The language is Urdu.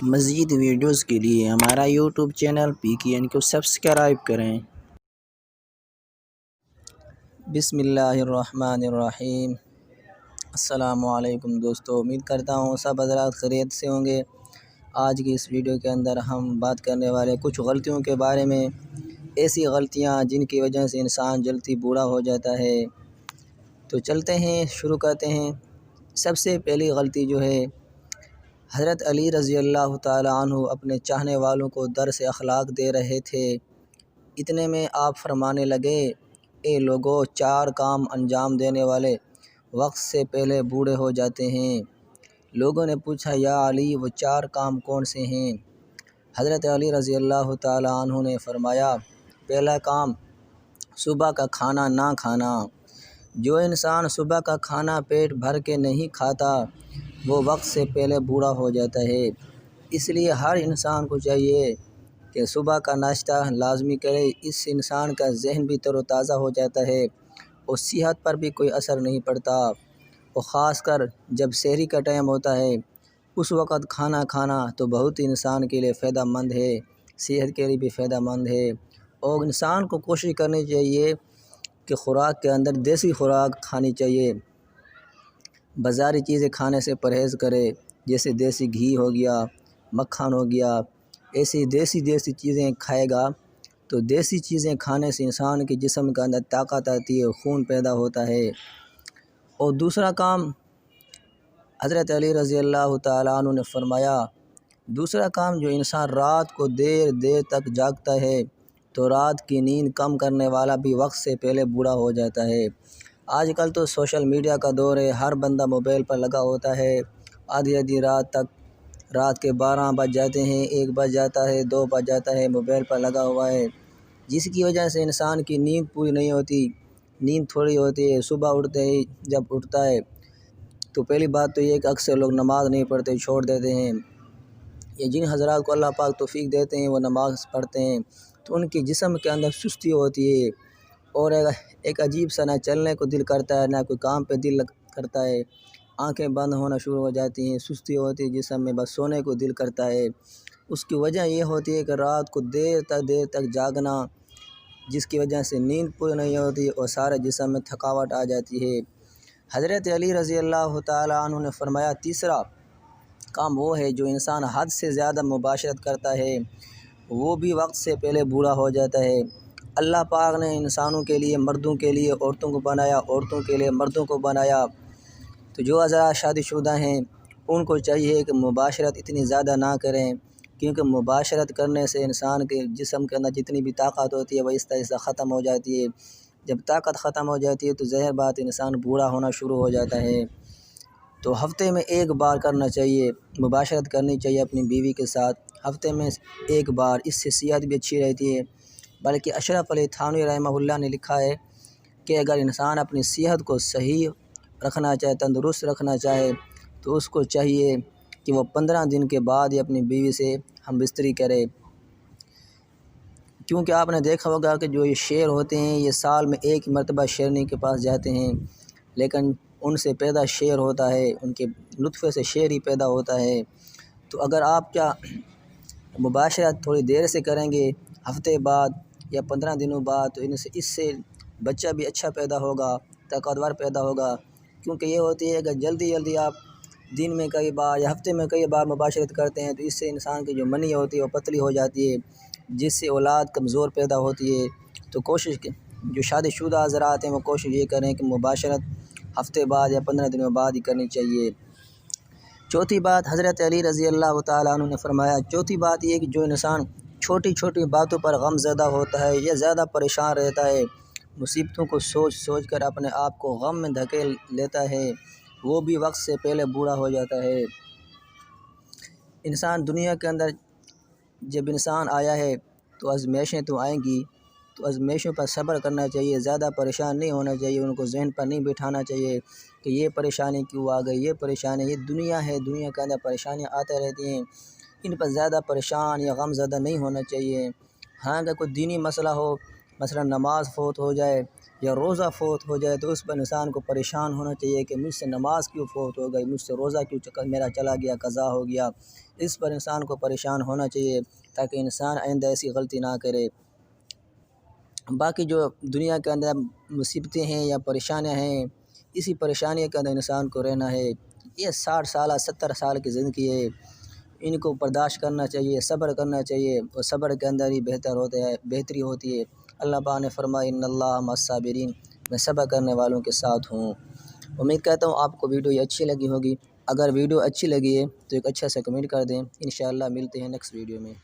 مزید ویڈیوز کے لیے ہمارا یوٹیوب چینل PKN کو سبسکرائب کریں۔ بسم اللہ الرحمن الرحیم۔ السلام علیکم دوستو، امید کرتا ہوں سب حضرات خیریت سے ہوں گے۔ آج کی اس ویڈیو کے اندر ہم بات کرنے والے کچھ غلطیوں کے بارے میں، ایسی غلطیاں جن کی وجہ سے انسان جلدی بوڑھا ہو جاتا ہے۔ تو چلتے ہیں، شروع کرتے ہیں۔ سب سے پہلی غلطی جو ہے، حضرت علی رضی اللہ تعالیٰ عنہ اپنے چاہنے والوں کو درس اخلاق دے رہے تھے۔ اتنے میں آپ فرمانے لگے، اے لوگو، 4 کام انجام دینے والے وقت سے پہلے بوڑھے ہو جاتے ہیں۔ لوگوں نے پوچھا، یا علی، وہ 4 کام کون سے ہیں؟ حضرت علی رضی اللہ تعالیٰ عنہ نے فرمایا، پہلا کام صبح کا کھانا نہ کھانا۔ جو انسان صبح کا کھانا پیٹ بھر کے نہیں کھاتا، وہ وقت سے پہلے بوڑھا ہو جاتا ہے۔ اس لیے ہر انسان کو چاہیے کہ صبح کا ناشتہ لازمی کرے۔ اس سے انسان کا ذہن بھی تر و تازہ ہو جاتا ہے اور صحت پر بھی کوئی اثر نہیں پڑتا۔ اور خاص کر جب سحری کا ٹائم ہوتا ہے، اس وقت کھانا کھانا تو بہت ہی انسان کے لیے فائدہ مند ہے، صحت کے لیے بھی فائدہ مند ہے۔ اور انسان کو کوشش کرنی چاہیے کہ خوراک کے اندر دیسی خوراک کھانی چاہیے، بازاری چیزیں کھانے سے پرہیز کرے، جیسے دیسی گھی ہو گیا، مکھن ہو گیا۔ ایسی دیسی چیزیں کھائے گا تو دیسی چیزیں کھانے سے انسان کے جسم کے اندر طاقت آتی ہے، خون پیدا ہوتا ہے۔ اور دوسرا کام، حضرت علی رضی اللہ تعالیٰ عنہ نے فرمایا، دوسرا کام، جو انسان رات کو دیر تک جاگتا ہے تو رات کی نیند کم کرنے والا بھی وقت سے پہلے بوڑھا ہو جاتا ہے۔ آج کل تو سوشل میڈیا کا دور ہے، ہر بندہ موبائل پر لگا ہوتا ہے، آدھی رات تک، رات کے 12 بج جاتے ہیں، 1 بج جاتا ہے، 2 بج جاتا ہے، موبائل پر لگا ہوا ہے، جس کی وجہ سے انسان کی نیند پوری نہیں ہوتی، نیند تھوڑی ہوتی ہے۔ صبح اٹھتے ہی جب اٹھتا ہے تو پہلی بات تو یہ کہ اکثر لوگ نماز نہیں پڑھتے، چھوڑ دیتے ہیں۔ یہ جن حضرات کو اللہ پاک توفیق دیتے ہیں وہ نماز پڑھتے ہیں تو ان کے جسم کے اندر سستی ہوتی ہے اور ایک عجیب سا نہ چلنے کو دل کرتا ہے، نہ کوئی کام پہ دل کرتا ہے، آنکھیں بند ہونا شروع ہو جاتی ہیں، سستی ہوتی ہے جسم میں، بس سونے کو دل کرتا ہے۔ اس کی وجہ یہ ہوتی ہے کہ رات کو دیر تک جاگنا، جس کی وجہ سے نیند پوری نہیں ہوتی اور سارے جسم میں تھکاوٹ آ جاتی ہے۔ حضرت علی رضی اللہ تعالیٰ عنہ نے فرمایا، تیسرا کام وہ ہے جو انسان حد سے زیادہ مباشرت کرتا ہے، وہ بھی وقت سے پہلے بوڑھا ہو جاتا ہے۔ اللہ پاک نے انسانوں کے لیے مردوں کے لیے عورتوں کو بنایا، عورتوں کے لیے مردوں کو بنایا۔ تو جو حضرات شادی شدہ ہیں ان کو چاہیے کہ مباشرت اتنی زیادہ نہ کریں، کیونکہ مباشرت کرنے سے انسان کے جسم کے اندر جتنی بھی طاقت ہوتی ہے وہ اس طرح سے ختم ہو جاتی ہے۔ جب طاقت ختم ہو جاتی ہے تو ظاہر بات انسان بوڑھا ہونا شروع ہو جاتا ہے۔ تو ہفتے میں 1 بار کرنا چاہیے، مباشرت کرنی چاہیے اپنی بیوی کے ساتھ، ہفتے میں 1 بار، اس سے صحت بھی اچھی رہتی ہے۔ بلکہ اشرف علی تھانوی رحمہ اللہ نے لکھا ہے کہ اگر انسان اپنی صحت کو صحیح رکھنا چاہے، تندرست رکھنا چاہے، تو اس کو چاہیے کہ وہ 15 دن کے بعد ہی اپنی بیوی سے ہم بستری کرے۔ کیونکہ آپ نے دیکھا ہوگا کہ جو یہ شیر ہوتے ہیں یہ سال میں 1 مرتبہ شیرنی کے پاس جاتے ہیں، لیکن ان سے پیدا شیر ہوتا ہے، ان کے نطفے سے شیر ہی پیدا ہوتا ہے۔ تو اگر آپ کیا مباشرت تھوڑی دیر سے کریں گے، ہفتے بعد یا 15 دنوں بعد، تو اس سے بچہ بھی اچھا پیدا ہوگا، طاقتور پیدا ہوگا۔ کیونکہ یہ ہوتی ہے کہ جلدی آپ دن میں کئی بار یا ہفتے میں کئی بار مباشرت کرتے ہیں تو اس سے انسان کی جو منی ہوتی ہے وہ پتلی ہو جاتی ہے، جس سے اولاد کمزور پیدا ہوتی ہے۔ تو کوشش جو شادی شدہ حضرات ہیں وہ کوشش یہ کریں کہ مباشرت ہفتے بعد یا 15 دنوں بعد ہی کرنی چاہیے۔ چوتھی بات، حضرت علی رضی اللہ تعالیٰ عنہ نے فرمایا، چوتھی بات یہ کہ جو انسان چھوٹی باتوں پر غم زدہ ہوتا ہے یا زیادہ پریشان رہتا ہے، مصیبتوں کو سوچ کر اپنے آپ کو غم میں دھکیل لیتا ہے، وہ بھی وقت سے پہلے بوڑھا ہو جاتا ہے۔ انسان دنیا کے اندر جب انسان آیا ہے تو آزمائشیں تو آئیں گی، تو آزمائشوں پر صبر کرنا چاہیے، زیادہ پریشان نہیں ہونا چاہیے، ان کو ذہن پر نہیں بٹھانا چاہیے کہ یہ پریشانی کیوں آ گئی، یہ پریشانی، یہ دنیا ہے، دنیا کے اندر پریشانیاں آتے رہتی ہیں، ان پر زیادہ پریشان یا غم زدہ نہیں ہونا چاہیے۔ ہاں اگر کوئی دینی مسئلہ ہو، مثلا نماز فوت ہو جائے یا روزہ فوت ہو جائے تو اس پر انسان کو پریشان ہونا چاہیے کہ مجھ سے نماز کیوں فوت ہو گئی، مجھ سے روزہ کیوں میرا چلا گیا، قضا ہو گیا۔ اس پر انسان کو پریشان ہونا چاہیے تاکہ انسان آئندہ ایسی غلطی نہ کرے۔ باقی جو دنیا کے اندر مصیبتیں ہیں یا پریشانیاں ہیں، اسی پریشانی کے اندر انسان کو رہنا ہے۔ یہ 60 سالہ 70 سال کی زندگی ہے، ان کو برداشت کرنا چاہیے، صبر کرنا چاہیے، اور صبر کے اندر ہی بہتری ہوتی ہے۔ اللہ پاک نے فرمایا ان اللہ مع الصابرین، میں صبر کرنے والوں کے ساتھ ہوں۔ امید کرتا ہوں آپ کو ویڈیو یہ اچھی لگی ہوگی۔ اگر ویڈیو اچھی لگی ہے تو ایک اچھا سا کمنٹ کر دیں۔ انشاءاللہ ملتے ہیں نیکسٹ ویڈیو میں۔